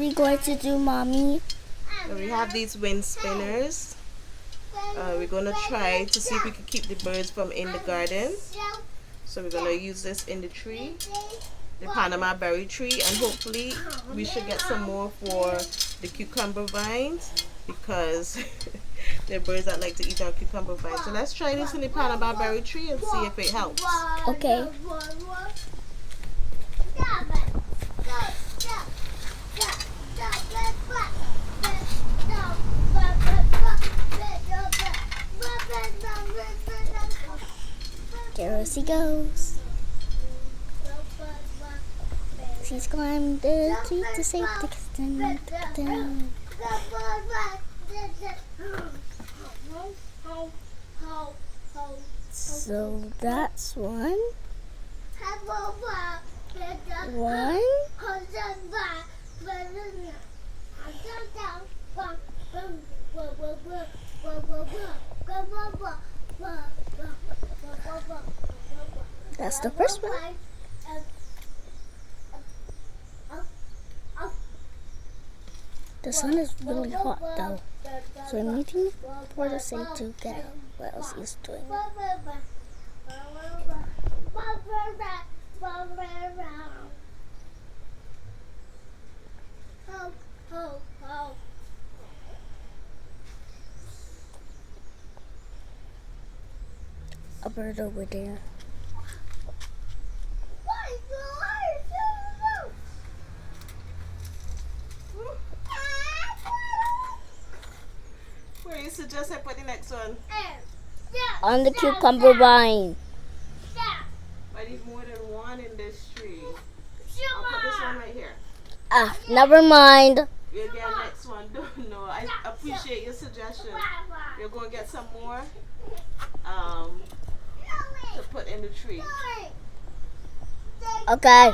We going to do, mommy? So we have these wind spinners. We're gonna try to see if we can keep the birds from in the garden. So we're gonna use this in the tree, the Panama berry tree, and hopefully we should get some more for the cucumber vines because there are birds that like to eat our cucumber vines. So let's try this in the Panama berry tree and see if it helps. Okay. There she goes. She's climbed the tree to save the kitten. So that's one. That's the first one. The sun is really hot though, so I'm waiting for the sun to get out. What else is doing? A bird over there. Where you suggest I put the next one? On the cucumber vine. I need more than one in this tree. I'll put this one right here. Ah, never mind. We'll get next one. No, I appreciate your suggestion. We're going to get some more to put in the tree. Okay.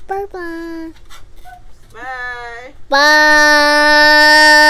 Bye-bye. Bye. Bye.